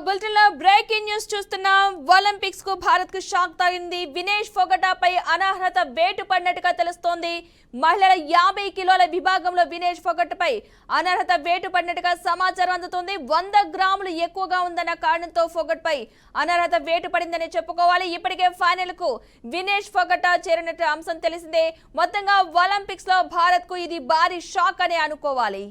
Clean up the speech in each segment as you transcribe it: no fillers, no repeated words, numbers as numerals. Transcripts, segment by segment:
Bulletin లో breaking news చూస్తున్నాం. Olympics కు భారత్ కు షాక్ తగిలింది. వినేష్ ఫోగటాపై అనర్హత వేటు పడినట్టుగా తెలుస్తోంది. మహిళల 50 కిలోల విభాగంలో వినేష్ ఫోగటపై అనర్హత వేటు పడినట్టుగా సమాచారం అందుతుంది. 100 గ్రాములు ఎక్కువగా ఉందన్న కారణంతో ఫోగట్ పై అనర్హత వేటు పడిందని చెప్పుకోవాలి. ఇప్పటికే ఫైనల్ కు వినేష్ ఫోగట చేరినట్టు అంశం తెలిసిందే. మొత్తంగా ఒలింపిక్స్ లో భారత్ కు ఇది భారీ షాక్ అనే అనుకోవాలి.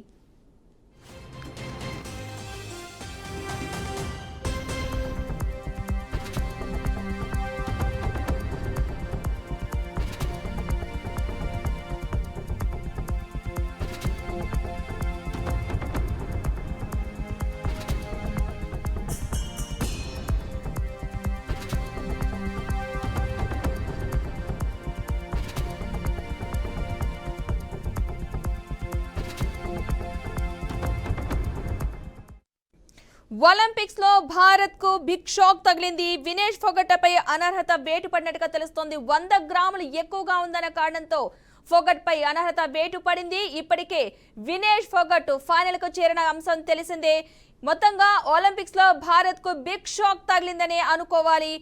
ఒలింపిక్స్ లో భారత్ కు బిగ్ షాక్ తగిలింది. వినేష్ ఫోగటపై అనర్హత వేటు పడినట్టుగా తెలుస్తోంది. 100 గ్రాములు ఎక్కువగా ఉందన్న కారణంతో ఫోగట్ పై అనర్హత వేటు పడింది. ఇప్పటికే వినేష్ ఫోగట్ ఫైనల్ కు చేరిన అంశం తెలిసిందే. మొత్తంగా ఒలింపిక్స్ లో భారత్ కు బిగ్ షాక్ తగిలిందని అనుకోవాలి.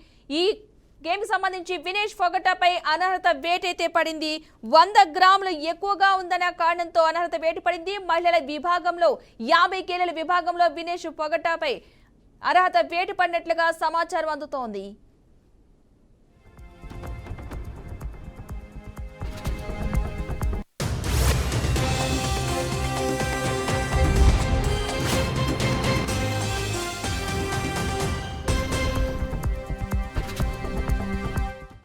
ఈ గేమ్ కి సంబంధించి వినేష్ ఫోగటపై అనర్హత వేటైతే పడింది. 100 గ్రాములు ఎక్కువగా ఉందన్న కారణంతో అనర్హత వేటు పడింది. మహిళల విభాగంలో 50 కిలోల విభాగంలో వినేష్ ఫోగటపై అర్హత వేటు పడినట్లుగా సమాచారం అందుతోంది.